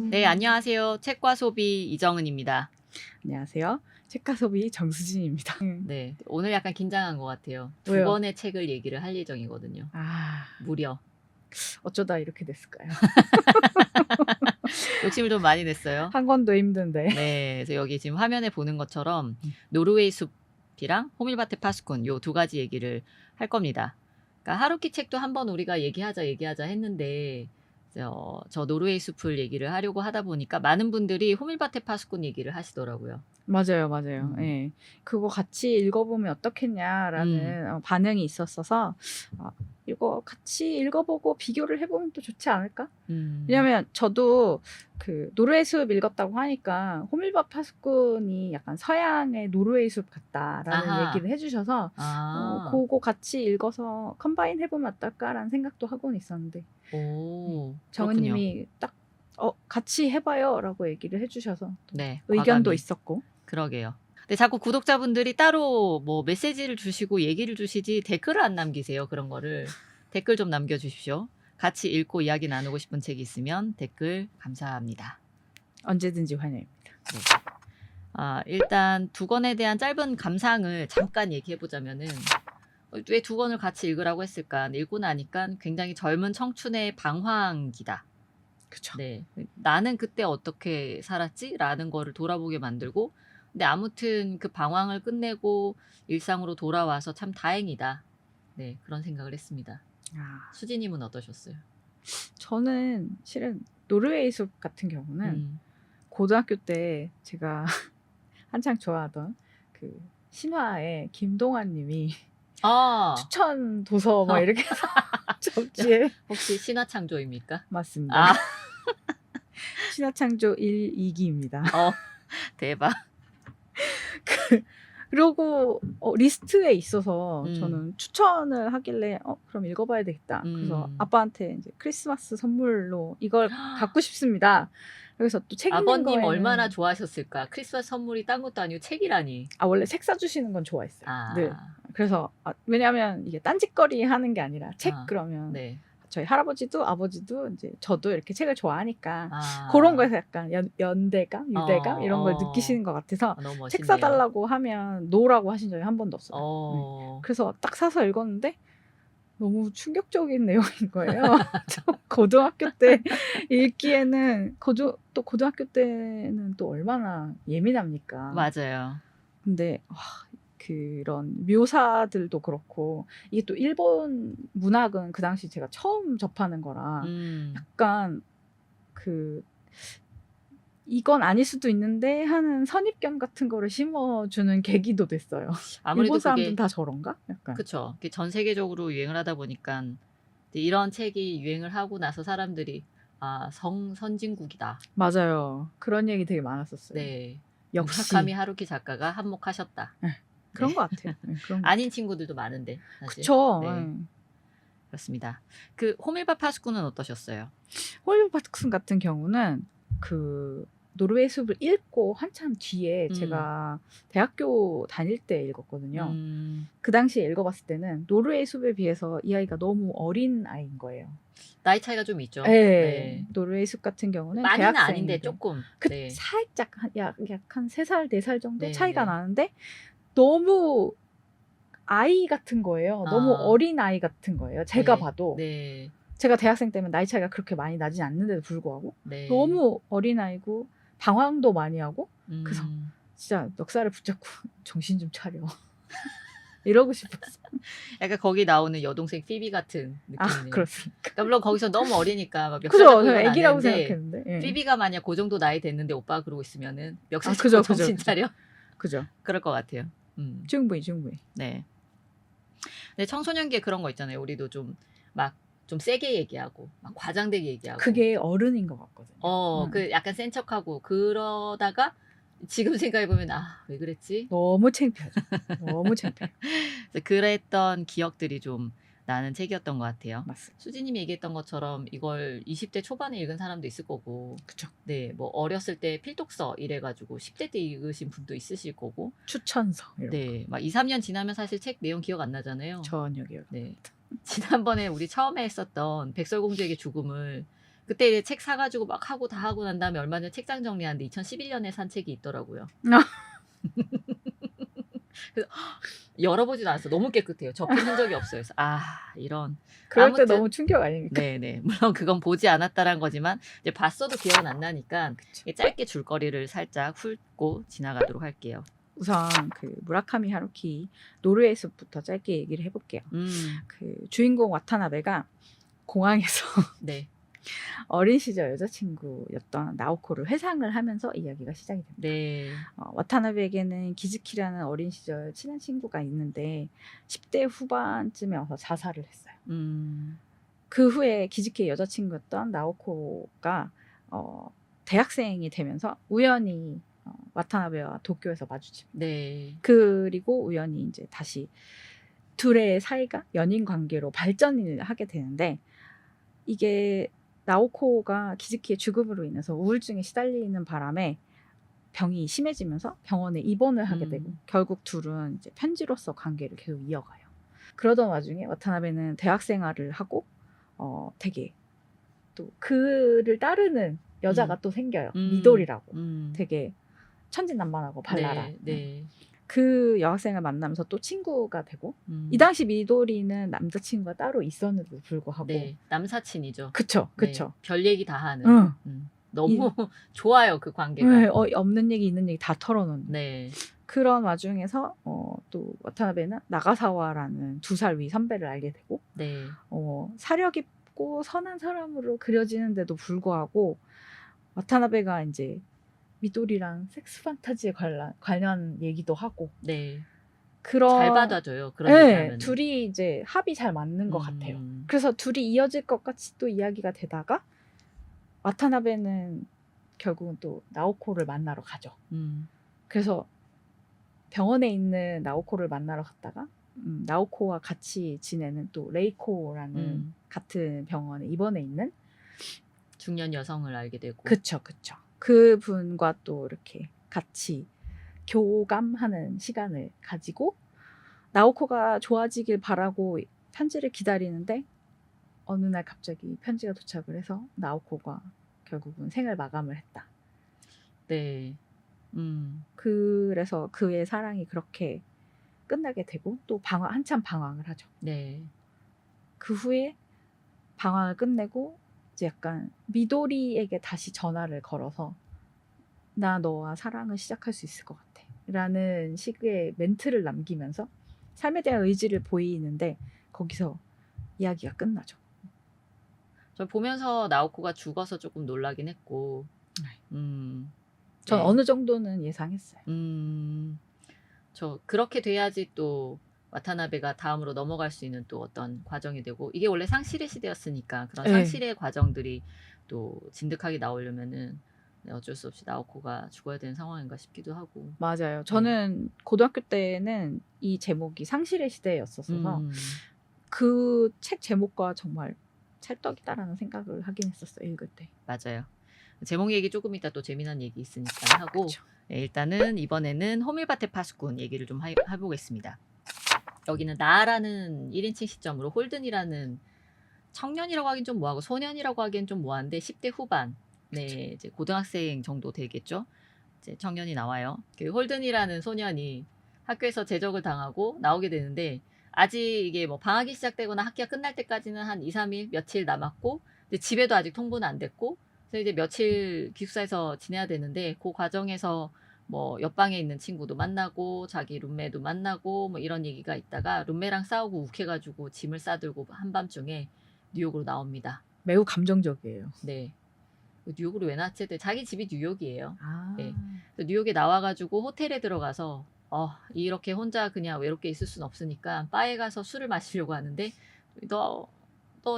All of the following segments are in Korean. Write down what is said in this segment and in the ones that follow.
네, 안녕하세요. 책과 소비 이정은입니다. 안녕하세요. 책과 소비 정수진입니다. 네, 오늘 약간 긴장한 것 같아요. 두 왜요? 권의 책을 얘기를 할 예정이거든요. 아, 무려. 어쩌다 이렇게 됐을까요? 욕심을 좀 많이 냈어요. 한 권도 힘든데. 네, 그래서 여기 지금 화면에 보는 것처럼 노르웨이 숲이랑 호밀바테 파수꾼 요 두 가지 얘기를 할 겁니다. 그러니까 하루키 책도 한번 우리가 얘기하자 했는데 저 노르웨이 숲을 얘기를 하려고 하다 보니까 많은 분들이 호밀바테 파수꾼 얘기를 하시더라고요. 맞아요. 예. 그거 같이 읽어보면 어떻겠냐라는 반응이 있었어서 이거 같이 읽어보고 비교를 해보면 또 좋지 않을까? 왜냐면 저도 그 노르웨이 숲 읽었다고 하니까 호밀바 파수꾼이 약간 서양의 노르웨이 숲 같다라는 아하. 얘기를 해주셔서 그거 같이 읽어서 컴바인 해보면 어떨까라는 생각도 하고는 있었는데 오, 정은님이 딱 같이 해봐요라고 얘기를 해주셔서 네, 의견도 과감히. 있었고. 그러게요. 근데 자꾸 구독자분들이 따로 뭐 메시지를 주시고 얘기를 주시지 댓글을 안 남기세요. 그런 거를. 댓글 좀 남겨주십시오. 같이 읽고 이야기 나누고 싶은 책이 있으면 댓글 감사합니다. 언제든지 환영입니다. 네. 일단 두 권에 대한 짧은 감상을 잠깐 얘기해보자면은 왜 두 권을 같이 읽으라고 했을까? 읽고 나니까 굉장히 젊은 청춘의 방황기다. 그쵸. 네. 나는 그때 어떻게 살았지? 라는 거를 돌아보게 만들고 근데 아무튼 그 방황을 끝내고 일상으로 돌아와서 참 다행이다. 네, 그런 생각을 했습니다. 수지님은 어떠셨어요? 저는 실은 노르웨이 숲 같은 경우는 고등학교 때 제가 한창 좋아하던 그 신화의 김동완 님이 추천 도서 뭐 이렇게 해서 접지에 혹시 신화창조입니까? 맞습니다. 신화창조 1, 2기입니다. 대박. 그리고 리스트에 있어서 저는 추천을 하길래 그럼 읽어봐야 되겠다. 그래서 아빠한테 이제 크리스마스 선물로 이걸 갖고 싶습니다. 그래서 또 책 읽는 아버님 거에는 얼마나 좋아하셨을까? 크리스마스 선물이 딴 것도 아니고 책이라니. 원래 책 사주시는 건 좋아했어요. 네. 그래서 왜냐하면 이게 딴짓거리 하는 게 아니라 책 그러면 네. 저희 할아버지도 아버지도 이제 저도 이렇게 책을 좋아하니까 그런 거에서 약간 연대감, 유대감 이런 걸 느끼시는 것 같아서 책 사달라고 하면 노라고 하신 적이 한 번도 없어요. 네. 그래서 딱 사서 읽었는데 너무 충격적인 내용인 거예요. 고등학교 때 읽기에는 또 고등학교 때는 또 얼마나 예민합니까? 맞아요. 근데 그런 묘사들도 그렇고 이게 또 일본 문학은 그 당시 제가 처음 접하는 거라 약간 이건 아닐 수도 있는데 하는 선입견 같은 거를 심어주는 계기도 됐어요. 아무래도 일본 사람들은 다 저런가? 약간. 그쵸. 전 세계적으로 유행을 하다 보니까 이런 책이 유행을 하고 나서 사람들이 선진국이다. 맞아요. 그런 얘기 되게 많았었어요. 네. 역시 무라카미 하루키 작가가 한몫하셨다. 그런 것 같아요. 그런 아닌 친구들도 많은데 사실. 그쵸. 그렇습니다. 그 호밀바 파수꾼은 어떠셨어요? 호밀바 파수꾼 같은 경우는 그 노르웨이 숲을 읽고 한참 뒤에 제가 대학교 다닐 때 읽었거든요. 그 당시에 읽어봤을 때는 노르웨이 숲에 비해서 이 아이가 너무 어린 아이인 거예요. 나이 차이가 좀 있죠. 네. 노르웨이 숲 같은 경우는 많이는 아닌데 조금. 살짝 약 한 3살, 4살 정도 차이가 나는데 너무 아이 같은 거예요. 너무 어린 아이 같은 거예요. 제가 봐도. 제가 대학생 때면 나이 차이가 그렇게 많이 나진 않는데도 불구하고 너무 어린 아이고 방황도 많이 하고 그래서 진짜 멱살을 붙잡고 정신 좀 차려 이러고 싶었어. 약간 거기 나오는 여동생 피비 같은 느낌이네요. 그렇습니까? 그러니까 물론 거기서 너무 어리니까 막 그죠. 저 애기라고 생각했는데. 피비가 만약 그 정도 나이 됐는데 오빠가 그러고 있으면은 멱살 잡고 정신 차려. 그죠. 그럴 것 같아요. 충분히. 네. 근데 청소년기에 그런 거 있잖아요. 우리도 좀 세게 얘기하고 막 과장되게 얘기하고 그게 어른인 것 같거든요. 그 약간 센 척하고 그러다가 지금 생각해보면 왜 그랬지? 너무 창피하죠. 너무 창피해요. 그랬던 기억들이 좀 나는 책이었던 것 같아요. 맞습니다. 수지님이 얘기했던 것처럼 이걸 20대 초반에 읽은 사람도 있을 거고 그쵸. 네, 뭐 어렸을 때 필독서 이래가지고 10대 때 읽으신 분도 있으실 거고 추천서 이런 네, 막 2, 3년 지나면 사실 책 내용 기억 안 나잖아요. 전혀 기억. 네. 지난번에 우리 처음에 했었던 백설공주에게 죽음을 그때 이제 책 사가지고 막 하고 다 하고 난 다음에 얼마 전에 책장 정리하는데 2011년에 산 책이 있더라고요. 그래서 열어보지도 않았어. 너무 깨끗해요. 접힌 흔적이 없어요. 그래서 이런. 그럴 때 아무튼 너무 충격 아닙니까? 네네. 물론 그건 보지 않았다란 거지만 이제 봤어도 기억은 안 나니까 짧게 줄거리를 살짝 훑고 지나가도록 할게요. 우선 그 무라카미 하루키 노르웨이 숲부터 짧게 얘기를 해볼게요. 그 주인공 와타나베가 공항에서 네. 어린 시절 여자친구였던 나오코를 회상을 하면서 이야기가 시작이 됩니다. 네. 와타나베에게는 기즈키라는 어린 시절 친한 친구가 있는데 10대 후반쯤에 와서 자살을 했어요. 그 후에 기즈키의 여자친구였던 나오코가 대학생이 되면서 우연히 와타나베와 도쿄에서 마주칩니다. 네. 그리고 우연히 이제 다시 둘의 사이가 연인 관계로 발전을 하게 되는데 이게 나오코가 기즈키의 죽음으로 인해서 우울증에 시달리는 바람에 병이 심해지면서 병원에 입원을 하게 되고 결국 둘은 이제 편지로서 관계를 계속 이어가요. 그러던 와중에 와타나베는 대학 생활을 하고 되게 또 그를 따르는 여자가 또 생겨요. 미도리라고. 되게 천진난만하고 발랄한. 네. 그 여학생을 만나면서 또 친구가 되고 이 당시 미도리는 남자친구가 따로 있었는데도 불구하고 네. 남사친이죠. 그쵸. 네. 별 얘기 다 하는. 너무 좋아요. 그 관계가. 네, 없는 얘기 있는 얘기 다 털어놓는. 네. 그런 와중에서 또 와타나베는 나가사와라는 2살 위 선배를 알게 되고 네. 사려 깊고 선한 사람으로 그려지는데도 불구하고 와타나베가 이제 미도리랑 섹스 판타지에 관련 얘기도 하고 네. 그런 잘 받아줘요. 그런 네, 얘기하면. 둘이 이제 합이 잘 맞는 것 같아요. 그래서 둘이 이어질 것 같이 또 이야기가 되다가 와타나베는 결국은 또 나오코를 만나러 가죠. 그래서 병원에 있는 나오코를 만나러 갔다가 나오코와 같이 지내는 또 레이코라는 같은 병원에 입원해 있는 중년 여성을 알게 되고. 그쵸. 그분과 또 이렇게 같이 교감하는 시간을 가지고 나오코가 좋아지길 바라고 편지를 기다리는데 어느 날 갑자기 편지가 도착을 해서 나오코가 결국은 생을 마감을 했다. 네. 그래서 그의 사랑이 그렇게 끝나게 되고 또 한참 방황을 하죠. 네. 그 후에 방황을 끝내고 이제 약간 미도리에게 다시 전화를 걸어서 나 너와 사랑을 시작할 수 있을 것 같아 라는 식의 멘트를 남기면서 삶에 대한 의지를 보이는데 거기서 이야기가 끝나죠. 저 보면서 나오코가 죽어서 조금 놀라긴 했고. 전 네. 어느 정도는 예상했어요. 저 그렇게 돼야지 또 와타나베가 다음으로 넘어갈 수 있는 또 어떤 과정이 되고 이게 원래 상실의 시대였으니까 그런 네. 상실의 과정들이 또 진득하게 나오려면은 어쩔 수 없이 나오코가 죽어야 되는 상황인가 싶기도 하고. 맞아요. 저는 고등학교 때는 이 제목이 상실의 시대였어서 그 책 제목과 정말 찰떡이다라는 생각을 하긴 했었어요. 읽을 때. 맞아요. 제목 얘기 조금 이따 또 재미난 얘기 있으니까 하고 네, 일단은 이번에는 호밀바테 파수꾼 얘기를 좀 해보겠습니다. 여기는 나라는 1인칭 시점으로 홀든이라는 청년이라고 하긴 좀 뭐하고 소년이라고 하기엔 좀 뭐한데 10대 후반 네 이제 고등학생 정도 되겠죠. 이제 청년이 나와요. 그 홀든이라는 소년이 학교에서 제적을 당하고 나오게 되는데 아직 이게 뭐 방학이 시작되거나 학기가 끝날 때까지는 한 2, 3일 며칠 남았고 근데 집에도 아직 통보는 안 됐고 그래서 이제 며칠 기숙사에서 지내야 되는데 그 과정에서 뭐 옆방에 있는 친구도 만나고 자기 룸메도 만나고 뭐 이런 얘기가 있다가 룸메랑 싸우고 욱해가지고 짐을 싸들고 한밤중에 뉴욕으로 나옵니다. 매우 감정적이에요. 네. 뉴욕으로 왜 나왔지? 자기 집이 뉴욕이에요. 아. 네. 뉴욕에 나와가지고 호텔에 들어가서 이렇게 혼자 그냥 외롭게 있을 순 없으니까 바에 가서 술을 마시려고 하는데 너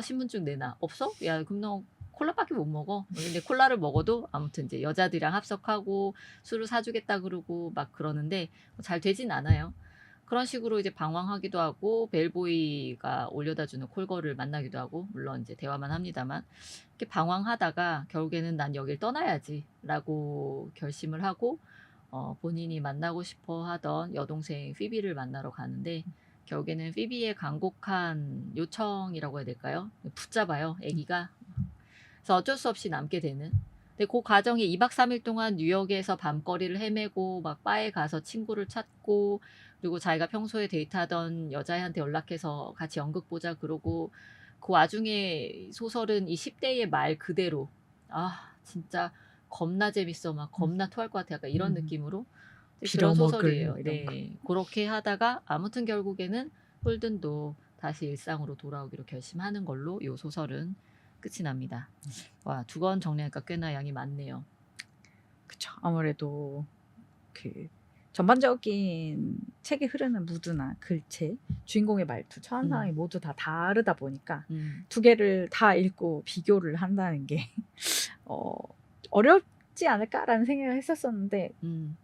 신분증 내놔. 없어? 야 그럼 너 콜라밖에 못 먹어. 근데 콜라를 먹어도 아무튼 이제 여자들이랑 합석하고 술을 사주겠다 그러고 막 그러는데 잘 되진 않아요. 그런 식으로 이제 방황하기도 하고 벨보이가 올려다주는 콜걸을 만나기도 하고 물론 이제 대화만 합니다만 이렇게 방황하다가 결국에는 난 여길 떠나야지라고 결심을 하고 본인이 만나고 싶어 하던 여동생 피비를 만나러 가는데 결국에는 피비의 간곡한 요청이라고 해야 될까요? 붙잡아요. 애기가. 그래서 어쩔 수 없이 남게 되는. 근데 그 과정에 2박 3일 동안 뉴욕에서 밤거리를 헤매고 막 바에 가서 친구를 찾고 그리고 자기가 평소에 데이트하던 여자애한테 연락해서 같이 연극 보자 그러고 그 와중에 소설은 이 10대의 말 그대로 아 진짜 겁나 재밌어 막 겁나 토할 것 같아 약간 이런 느낌으로 그런 빌어먹을 소설이에요. 이런 거. 네. 그렇게 하다가 아무튼 결국에는 홀든도 다시 일상으로 돌아오기로 결심하는 걸로 이 소설은 끝이 납니다. 와, 2권 정리하니까 꽤나 양이 많네요. 그쵸. 아무래도 그 전반적인 책에 흐르는 무드나 글체, 주인공의 말투, 처한 상황이 모두 다 다르다 보니까 2개를 다 읽고 비교를 한다는 게 어렵지 않을까라는 생각을 했었었는데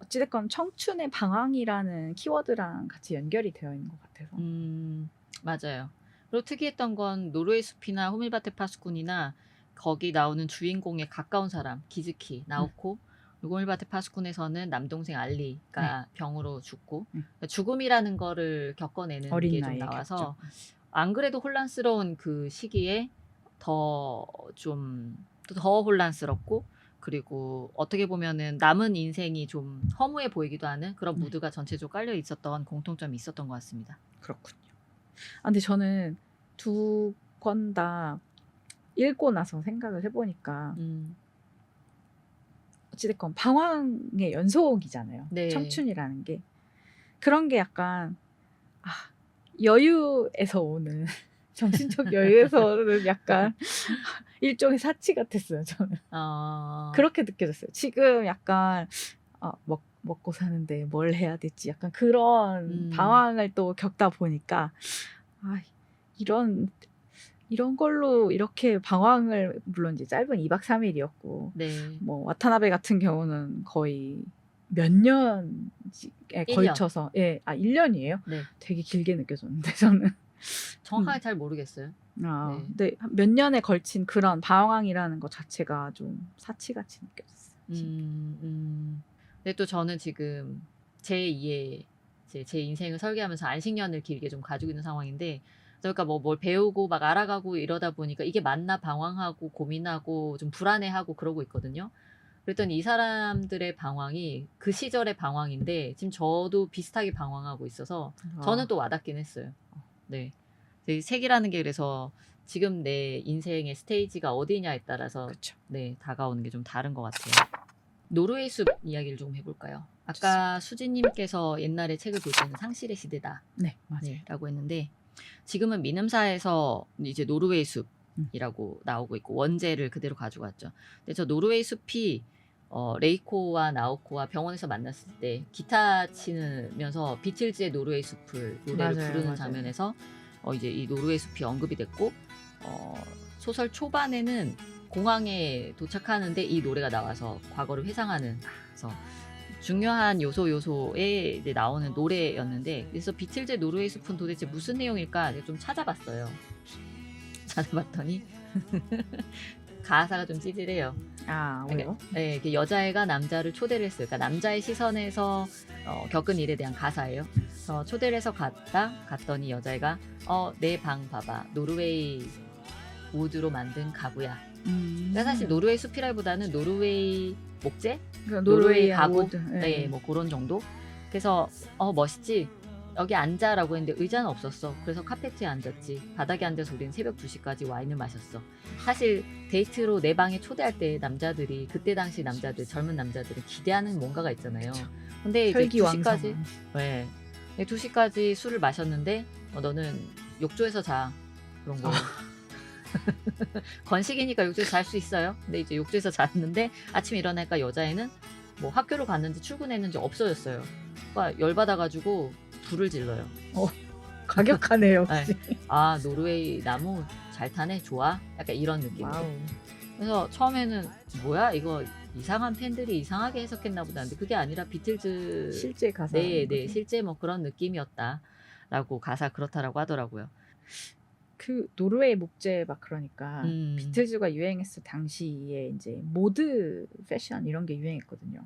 어찌됐건 청춘의 방황이라는 키워드랑 같이 연결이 되어 있는 것 같아서 맞아요. 그리고 특이했던 건 노르웨이 숲이나 호밀바테 파수꾼이나 거기 나오는 주인공에 가까운 사람 기즈키, 나오코 그리고 호밀바테 파수꾼에서는 남동생 알리가 병으로 죽고 그러니까 죽음이라는 거를 겪어내는 어린 게 좀 나이에 나와서 겪죠. 안 그래도 혼란스러운 그 시기에 더 혼란스럽고 그리고 어떻게 보면은 남은 인생이 좀 허무해 보이기도 하는 그런 무드가 전체적으로 깔려 있었던 공통점이 있었던 것 같습니다. 그렇군요. 근데 저는 2권 다 읽고 나서 생각을 해보니까 어찌됐건 방황의 연속이잖아요. 네. 청춘이라는 게. 그런 게 약간 여유에서 오는 정신적 여유에서 오는 약간 일종의 사치 같았어요. 저는. 그렇게 느껴졌어요. 지금 약간 먹고 사는데 뭘 해야 될지 약간 그런 방황을 또 겪다 보니까 이런 걸로 이렇게 방황을 물론 이제 짧은 2박 3일이었고 네. 뭐 와타나베 같은 경우는 거의 몇 년에 1년. 걸쳐서 1년이에요? 네. 되게 길게 느껴졌는데 저는 정확하게 잘 모르겠어요. 네. 근데 몇 년에 걸친 그런 방황이라는 것 자체가 좀 사치같이 느껴졌어요. 근데 또 저는 지금 제2의 제 인생을 설계하면서 안식년을 길게 좀 가지고 있는 상황인데 그러니까 뭐 뭘 배우고 막 알아가고 이러다 보니까 이게 맞나 방황하고 고민하고 좀 불안해하고 그러고 있거든요. 그랬더니 이 사람들의 방황이 그 시절의 방황인데 지금 저도 비슷하게 방황하고 있어서 저는 또 와닿긴 했어요. 네. 이 책이라는 게 그래서 지금 내 인생의 스테이지가 어디냐에 따라서 그쵸. 네, 다가오는 게 좀 다른 것 같아요. 노르웨이 숲 이야기를 좀 해볼까요? 아까 수진님께서 옛날에 책을 볼 때는 상실의 시대다. 네, 맞아요. 네, 라고 했는데 지금은 민음사에서 이제 노르웨이 숲이라고 나오고 있고 원제를 그대로 가져갔죠. 근데 저 노르웨이 숲이 레이코와 나오코와 병원에서 만났을 때 기타 치면서 비틀즈의 노르웨이 숲을 노래를 부르는 장면에서 이제 이 노르웨이 숲이 언급이 됐고 소설 초반에는 공항에 도착하는데 이 노래가 나와서 과거를 회상하는 그래서 중요한 요소에 이제 나오는 노래였는데 그래서 비틀즈의 노르웨이 숲은 도대체 무슨 내용일까 좀 찾아봤어요. 찾아봤더니 가사가 좀 찌질해요. 왜요? 네, 여자애가 남자를 초대를 했어요. 그러니까 남자의 시선에서 겪은 일에 대한 가사예요. 초대를 해서 갔더니 여자애가 내 방 봐봐. 노르웨이 우드로 만든 가구야. 그러니까 사실 노르웨이 숲이라기보다는 노르웨이 목재? 그러니까 노르웨이 가구? 우드. 네, 뭐 그런 정도. 그래서 멋있지? 여기 앉아라고 했는데 의자는 없었어. 그래서 카페트에 앉았지. 바닥에 앉아서 우리는 새벽 2시까지 와인을 마셨어. 사실 데이트로 내 방에 초대할 때 남자들이 그때 당시 남자들 젊은 남자들은 기대하는 뭔가가 있잖아요. 그쵸. 근데 이제 2시까지 혈기왕성. 네. 2시까지 술을 마셨는데 너는 욕조에서 자. 그런 거. 건식이니까 욕조에서 잘 수 있어요. 근데 이제 욕조에서 잤는데 아침에 일어나니까 여자애는 뭐 학교를 갔는지 출근했는지 없어졌어요. 그러니까 열받아가지고 불을 질러요. 과격하네요. 네. 노르웨이 나무 잘 타네 좋아 약간 이런 느낌. 그래서 처음에는 뭐야 이거 이상한 팬들이 이상하게 해석했나 보다. 근데 그게 아니라 비틀즈 실제 가사. 네 실제 뭐 그런 느낌이었다라고 가사 그렇다라고 하더라고요. 그 노르웨이 목재 막 그러니까 비틀즈가 유행했을 당시에 이제 모드 패션 이런 게 유행했거든요.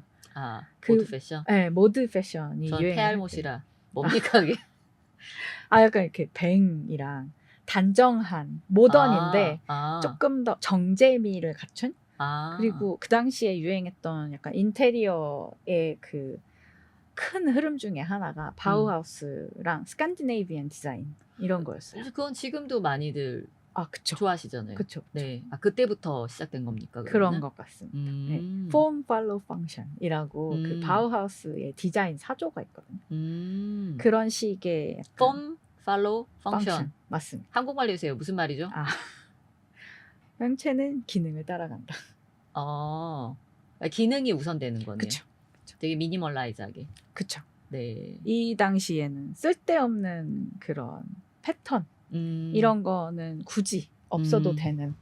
모드 패션? 네, 모드 패션이 전 유행했을 페알못이라 뭡니까 그게? 약간 이렇게 뱅이랑 단정한 모던인데 아. 조금 더 정재미를 갖춘 아. 그리고 그 당시에 유행했던 약간 인테리어의 그 큰 흐름 중에 하나가 바우하우스랑 스칸디네이비안 디자인 이런 거였어요. 그건 지금도 많이들 아, 그쵸. 좋아하시잖아요. 그쵸. 네. 아, 그때부터 시작된 겁니까? 그런 그러면은? 것 같습니다. 네. 음. Form Follow Function이라고 그 바우하우스의 디자인 사조가 있거든요. 그런 식의 약간 Form, Follow, Function. function. 맞습니다. 한국말로 해주세요. 무슨 말이죠? 아, 형체는 기능을 따라간다. 기능이 우선되는 거네요. 그쵸. 되게 미니멀라이즈하게. 그쵸. 네. 이 당시에는 쓸데없는 그런 패턴 이런 거는 굳이 없어도 되는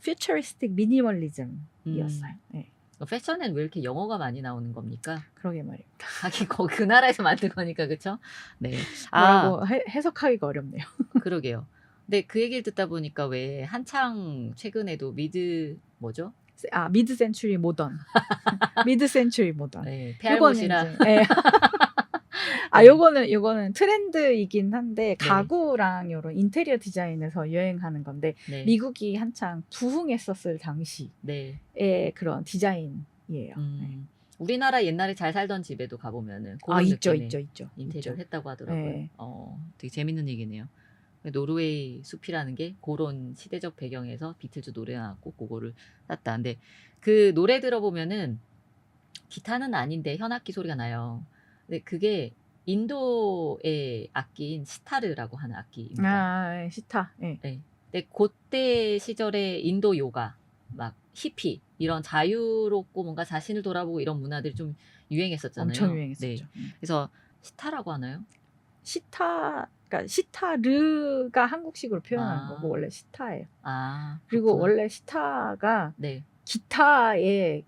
퓨처리스틱 미니멀리즘이었어요. 네. 패션엔 왜 이렇게 영어가 많이 나오는 겁니까? 그러게 말입니다. 하긴 그 나라에서 만든 거니까, 그쵸? 네. 뭐라고 해석하기가 어렵네요. 그러게요. 근데 그 얘기를 듣다 보니까 왜 한창 최근에도 뭐죠? 미드 센추리 모던. 미드 센추리 모던. 네. 페알못이랑. 네. 요거는 트렌드이긴 한데 가구랑 이런 인테리어 디자인에서 유행하는 건데 네. 미국이 한창 부흥했었을 당시의 그런 디자인이에요. 네. 우리나라 옛날에 잘 살던 집에도 가보면은 그런 느낌의 있죠. 인테리어를 했다고 하더라고요. 네. 되게 재밌는 얘기네요. 노르웨이 숲이라는 게 그런 시대적 배경에서 비틀즈 노래가 나왔고 그거를 땄다. 근데 그 노래 들어보면은 기타는 아닌데 현악기 소리가 나요. 근데 그게 인도의 악기인 시타르라고 하는 악기입니다. 시타. 네. 근데 그때 시절에 인도 요가, 막 히피 이런 자유롭고 뭔가 자신을 돌아보고 이런 문화들이 좀 유행했었잖아요. 엄청 유행했었죠. 네. 그래서 시타라고 하나요? 그러니까 시타르가 한국식으로 표현하는 거고 원래 시타예요. 그리고 그렇구나. 원래 시타가 네. 기타의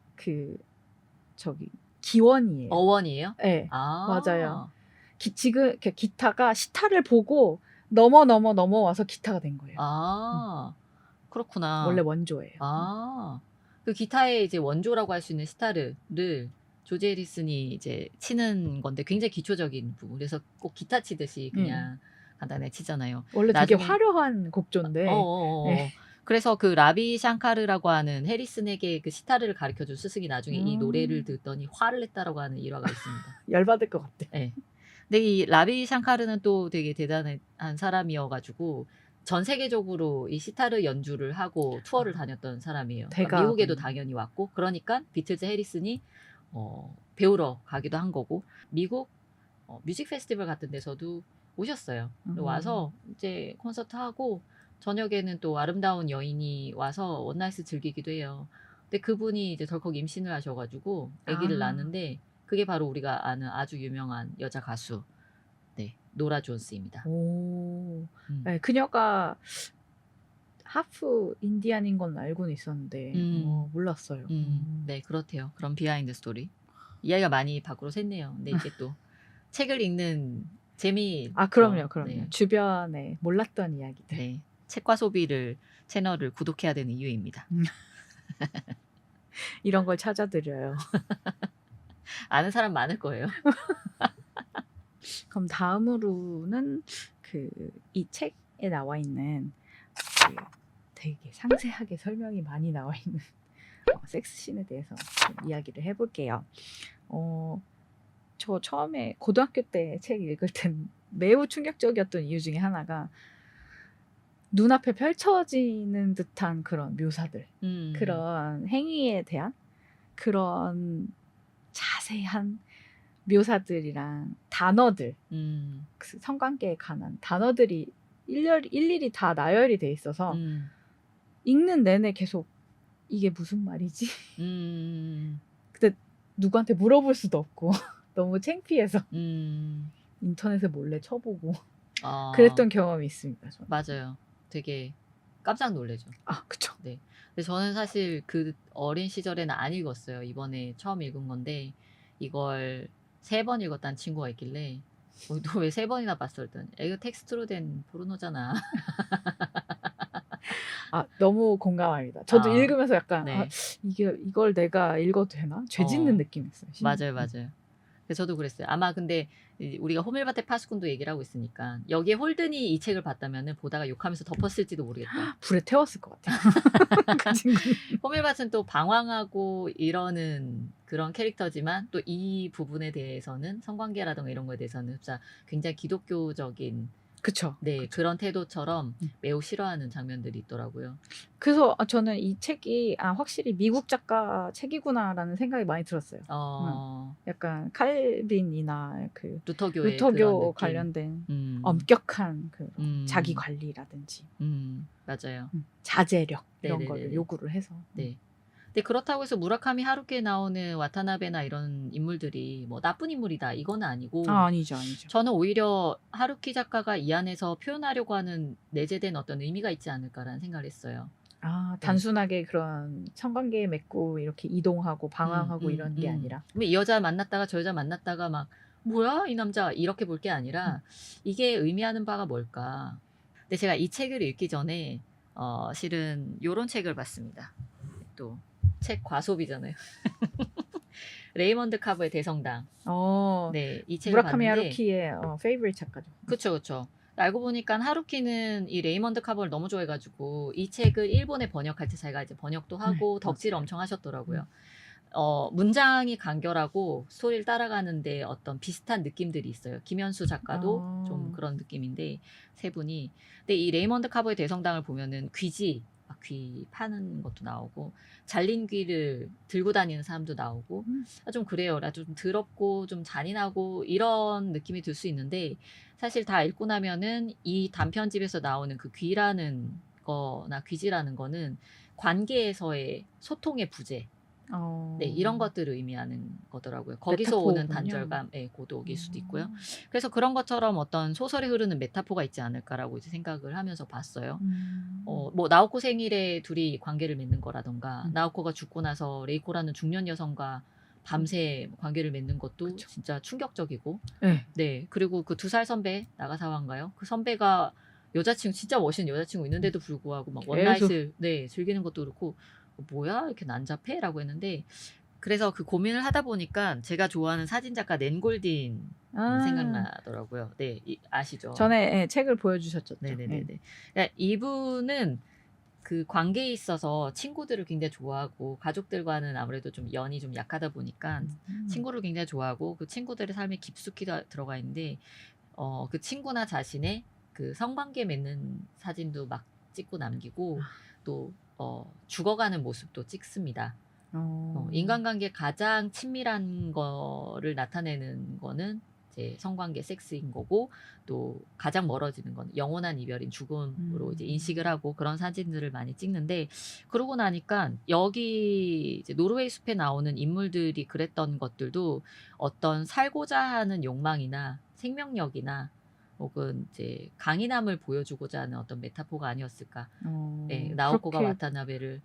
기원이에요. 어원이에요? 네, 맞아요. 지금 기타가 시타를 보고 넘어와서 기타가 된 거예요. 그렇구나. 원래 원조예요. 그 기타의 이제 원조라고 할 수 있는 시타르를 조지 해리슨이 이제 치는 건데 굉장히 기초적인 부분. 그래서 꼭 기타 치듯이 그냥 간단하게 치잖아요. 원래 되게 화려한 곡조인데. 네. 그래서 그 라비 샹카르라고 하는 해리슨에게 그 시타르를 가르쳐준 스승이 나중에 이 노래를 듣더니 화를 냈다라고 하는 일화가 있습니다. 열받을 것 같아. 네. 근데 이 라비 샹카르는 또 되게 대단한 사람이어가지고 전 세계적으로 이 시타르 연주를 하고 투어를 다녔던 사람이에요. 그러니까 미국에도 당연히 왔고, 그러니까 비틀즈 해리슨이 배우러 가기도 한 거고, 미국 뮤직 페스티벌 같은 데서도 오셨어요. 와서 이제 콘서트 하고 저녁에는 또 아름다운 여인이 와서 원나잇을 즐기기도 해요. 근데 그분이 이제 덜컥 임신을 하셔가지고 아기를 낳았는데 그게 바로 우리가 아는 아주 유명한 여자 가수 노라 존스입니다. 네, 그녀가 하프 인디안인 건 알고는 있었는데 몰랐어요. 네, 그렇대요. 그런 비하인드 스토리. 이야기가 많이 밖으로 샜네요. 근데 이게 또 책을 읽는 재미. 그럼요. 네. 주변에 몰랐던 이야기들. 네, 책과 소비를 채널을 구독해야 되는 이유입니다. 이런 걸 찾아드려요. 아는 사람 많을 거예요. 그럼 다음으로는 이 책에 나와 있는 되게 상세하게 설명이 많이 나와 있는 섹스씬에 대해서 이야기를 해볼게요. 저 처음에 고등학교 때 책 읽을 땐 매우 충격적이었던 이유 중에 하나가 눈앞에 펼쳐지는 듯한 그런 묘사들, 그런 행위에 대한 그런 자세한 묘사들이랑 단어들, 그 성관계에 관한 단어들이 일일이 다 나열이 돼 있어서 읽는 내내 계속 이게 무슨 말이지? 근데 누구한테 물어볼 수도 없고 너무 창피해서 인터넷에 몰래 쳐보고 그랬던 경험이 있습니다. 저는. 맞아요. 되게 깜짝 놀래죠. 그쵸. 네. 근데 저는 사실 그 어린 시절에는 안 읽었어요. 이번에 처음 읽은 건데 이걸 3번 읽었다는 친구가 있길래 너 왜 3번이나 봤어? 했더니 이거 텍스트로 된 포르노잖아. 너무 공감합니다. 저도 읽으면서 약간 이걸 내가 읽어도 되나? 죄 짓는 느낌이었어요. 맞아요. 그래서 저도 그랬어요. 아마 근데 우리가 호밀밭의 파수꾼도 얘기를 하고 있으니까 여기에 홀든이 이 책을 봤다면은 보다가 욕하면서 덮었을지도 모르겠다. 불에 태웠을 것 같아요. 그 친구는. 호밀밭은 또 방황하고 이러는 그런 캐릭터지만 또 이 부분에 대해서는 성관계라든가 이런 거에 대해서는 진짜 굉장히 기독교적인 그쵸. 네, 그런 태도처럼 매우 싫어하는 장면들이 있더라고요. 그래서 저는 이 책이 확실히 미국 작가 책이구나라는 생각이 많이 들었어요. 약간 칼빈이나 그 루터교의 루터교 그런 느낌. 관련된 엄격한 그 자기 관리라든지 맞아요. 자제력 이런 네네네네. 거를 요구를 해서. 네. 근데 그렇다고 해서 무라카미 하루키에 나오는 와타나베나 이런 인물들이 뭐 나쁜 인물이다 이건 아니고 아니죠. 저는 오히려 하루키 작가가 이 안에서 표현하려고 하는 내재된 어떤 의미가 있지 않을까라는 생각을 했어요. 단순하게 그런 성관계 맺고 이렇게 이동하고 방황하고 이런 게 아니라 이 여자 만났다가 저 여자 만났다가 막 뭐야 이 남자 이렇게 볼 게 아니라 이게 의미하는 바가 뭘까. 근데 제가 이 책을 읽기 전에 실은 요런 책을 봤습니다. 또 책 과소비잖아요. 레이먼드 카브의 대성당. 네, 이 책을 무라카미 봤는데 하루키의 페이보릿 작가죠. 그쵸. 알고 보니까 하루키는 이 레이먼드 카브를 너무 좋아해가지고 이 책을 일본에 번역할 때 자기가 이제 번역도 하고 덕질을 엄청 하셨더라고요. 문장이 간결하고 스토리를 따라가는데 어떤 비슷한 느낌들이 있어요. 김현수 작가도 좀 그런 느낌인데 세 분이. 근데 이 레이먼드 카브의 대성당을 보면은 귀지, 귀 파는 것도 나오고 잘린 귀를 들고 다니는 사람도 나오고 좀 그래요. 좀 더럽고 좀 잔인하고 이런 느낌이 들 수 있는데 사실 다 읽고 나면은 이 단편집에서 나오는 그 귀라는 거나 귀지라는 거는 관계에서의 소통의 부재 네, 이런 것들을 의미하는 거더라고요. 거기서 오는 단절감, 고독일 수도 있고요. 그래서 그런 것처럼 어떤 소설에 흐르는 메타포가 있지 않을까라고 이제 생각을 하면서 봤어요. 뭐 나오코 생일에 둘이 관계를 맺는 거라던가 나오코가 죽고 나서 레이코라는 중년 여성과 밤새 관계를 맺는 것도 진짜 충격적이고 네, 그리고 그 2살 선배 나가사와인가요? 그 선배가 여자친구 진짜 멋있는 여자친구 있는데도 불구하고 막 원나잇을 즐기는 것도 그렇고 뭐야 이렇게 난잡해?라고 했는데 그래서 그 고민을 하다 보니까 제가 좋아하는 사진작가 낸골딘 생각나더라고요. 네, 아시죠? 전에 책을 보여주셨죠. 네네네. 그러니까 이분은 그 관계에 있어서 친구들을 굉장히 좋아하고 가족들과는 아무래도 좀 연이 좀 약하다 보니까 친구를 굉장히 좋아하고 그 친구들의 삶에 깊숙이 들어가 있는데 그 친구나 자신의 그 성관계 맺는 사진도 막 찍고 남기고 또 죽어가는 모습도 찍습니다. 인간관계 가장 친밀한 거를 나타내는 거는 이제 성관계 섹스인 거고 또 가장 멀어지는 건 영원한 이별인 죽음으로 이제 인식을 하고 그런 사진들을 많이 찍는데 그러고 나니까 여기 이제 노르웨이 숲에 나오는 인물들이 그랬던 것들도 어떤 살고자 하는 욕망이나 생명력이나 혹은 이제 강인함을 보여주고자 하는 어떤 메타포가 아니었을까. 나오코가 와타나베를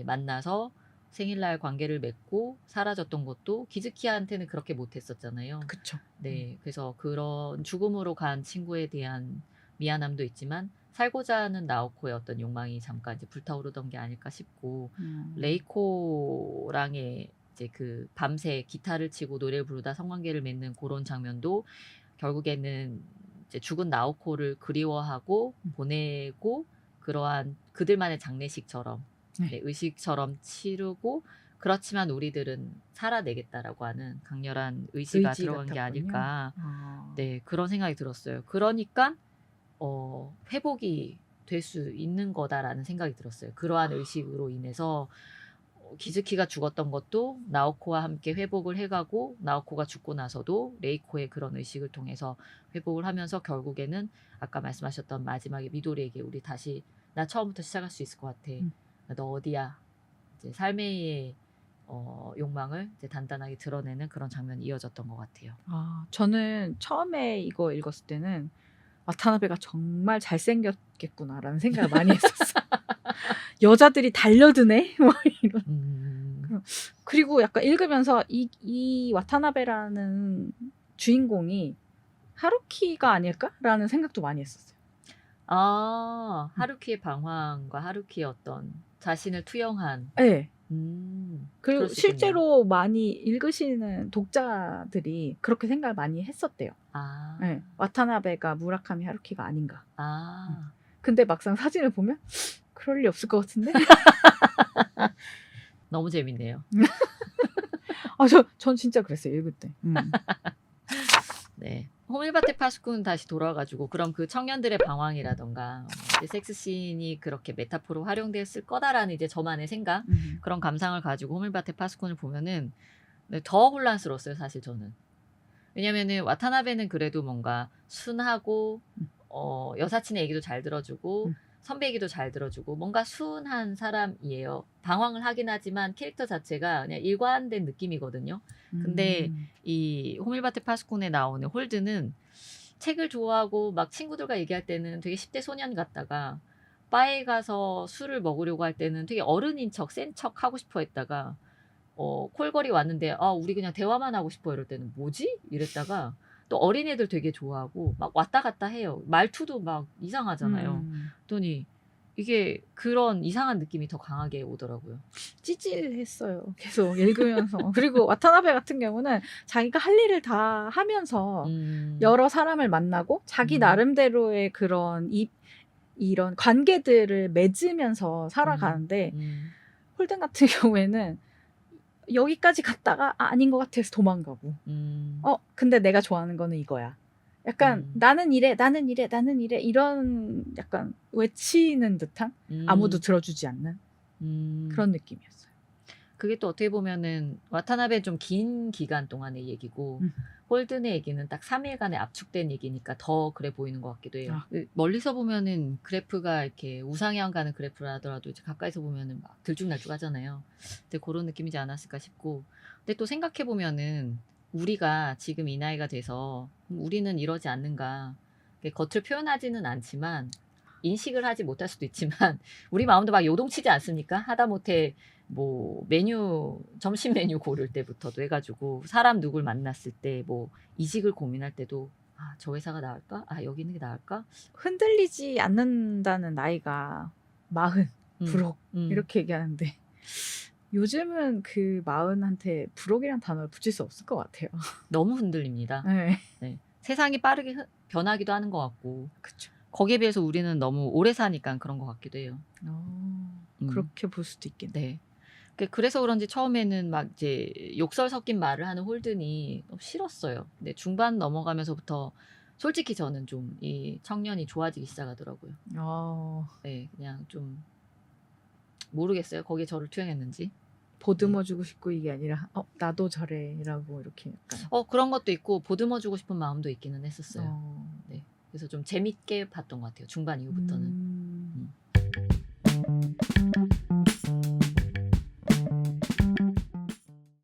만나서 생일날 관계를 맺고 사라졌던 것도 기즈키한테는 그렇게 못했었잖아요. 그쵸. 네, 그래서 그런 죽음으로 간 친구에 대한 미안함도 있지만 살고자 하는 나오코의 어떤 욕망이 잠깐 이제 불타오르던 게 아닐까 싶고 레이코랑의 이제 그 밤새 기타를 치고 노래를 부르다 성관계를 맺는 그런 장면도 결국에는 이제 죽은 나오코를 그리워하고 보내고 그러한 그들만의 장례식처럼 의식처럼 치르고 그렇지만 우리들은 살아내겠다라고 하는 강렬한 의지가 들어간 게 아닐까. 네, 그런 생각이 들었어요. 그러니까 회복이 될 수 있는 거다라는 생각이 들었어요. 그러한 의식으로 인해서 기즈키가 죽었던 것도 나오코와 함께 회복을 해가고 나오코가 죽고 나서도 레이코의 그런 의식을 통해서 회복을 하면서 결국에는 아까 말씀하셨던 마지막에 미도리에게 우리 다시 나 처음부터 시작할 수 있을 것 같아. 너 어디야? 이제 삶의 욕망을 이제 단단하게 드러내는 그런 장면이 이어졌던 것 같아요. 저는 처음에 이거 읽었을 때는 와타나베가 정말 잘생겼겠구나라는 생각을 많이 했었어. 여자들이 달려드네? 뭐 이런. 그리고 약간 읽으면서 이 와타나베라는 주인공이 하루키가 아닐까라는 생각도 많이 했었어요. 하루키의 방황과 하루키의 어떤 자신을 투영한. 네. 그리고 그럴 수 있겠네요. 실제로 많이 읽으시는 독자들이 그렇게 생각을 많이 했었대요. 아. 네. 와타나베가 무라카미 하루키가 아닌가. 아. 근데 막상 사진을 보면 그럴 리 없을 것 같은데? 너무 재밌네요. 전 진짜 그랬어요. 읽을 때. 네. 호밀바테 파스쿠는 다시 돌아가지고 그럼 그 청년들의 방황이라던가 이제 섹스씬이 그렇게 메타포로 활용됐을 거다라는 이제 저만의 생각 그런 감상을 가지고 호밀바테 파스쿠를 보면은 더 혼란스러웠어요. 사실 저는. 왜냐면은 와타나베는 그래도 뭔가 순하고 여사친의 얘기도 잘 들어주고 선배 얘기도 잘 들어주고 뭔가 순한 사람이에요. 방황을 하긴 하지만 캐릭터 자체가 그냥 일관된 느낌이거든요. 근데 이 호밀바테 파스콘에 나오는 홀드는 책을 좋아하고 막 친구들과 얘기할 때는 되게 10대 소년 같다가 바에 가서 술을 먹으려고 할 때는 되게 어른인 척, 센 척 하고 싶어 했다가 콜걸이 왔는데 우리 그냥 대화만 하고 싶어 이럴 때는 뭐지? 이랬다가 또 어린애들 되게 좋아하고 막 왔다 갔다 해요. 말투도 막 이상하잖아요. 그랬더니 이게 그런 이상한 느낌이 더 강하게 오더라고요. 찌질했어요. 계속 읽으면서. 그리고 와타나베 같은 경우는 자기가 할 일을 다 하면서 여러 사람을 만나고 자기 나름대로의 그런 이런 관계들을 맺으면서 살아가는데 홀든 같은 경우에는 여기까지 갔다가 아닌 것 같아서 도망가고 근데 내가 좋아하는 거는 이거야. 약간 나는 이래 이런 약간 외치는 듯한 아무도 들어주지 않는 그런 느낌이었어요. 그게 또 어떻게 보면은 와타나베는 좀 긴 기간 동안의 얘기고 홀든의 얘기는 딱 3일간의 압축된 얘기니까 더 그래 보이는 것 같기도 해요. 멀리서 보면은 그래프가 이렇게 우상향 가는 그래프라 하더라도 이제 가까이서 보면은 막 들쭉날쭉하잖아요. 근데 그런 느낌이지 않았을까 싶고, 근데 또 생각해 보면은 우리가 지금 이 나이가 돼서 우리는 이러지 않는가, 겉을 표현하지는 않지만 인식을 하지 못할 수도 있지만 우리 마음도 막 요동치지 않습니까? 하다못해 뭐 메뉴 점심 메뉴 고를 때부터도 해가지고 사람 누굴 만났을 때 뭐 이직을 고민할 때도 저 회사가 나을까? 여기 있는 게 나을까? 흔들리지 않는다는 나이가 40, 불혹 이렇게 얘기하는데 요즘은 그 40한테 불혹이란 단어를 붙일 수 없을 것 같아요. 너무 흔들립니다. 네. 세상이 빠르게 변하기도 하는 것 같고. 그쵸. 거기에 비해서 우리는 너무 오래 사니까 그런 것 같기도 해요. 그렇게 볼 수도 있겠네. 네. 그래서 그런지 처음에는 막 이제 욕설 섞인 말을 하는 홀든이 싫었어요. 근데 중반 넘어가면서부터 솔직히 저는 좀 이 청년이 좋아지기 시작하더라고요. 네, 그냥 좀 모르겠어요. 거기에 저를 투영했는지. 보듬어주고 싶고 이게 아니라 나도 저래라고 이렇게 약간. 그런 것도 있고 보듬어주고 싶은 마음도 있기는 했었어요. 네. 그래서 좀 재밌게 봤던 것 같아요. 중반 이후부터는.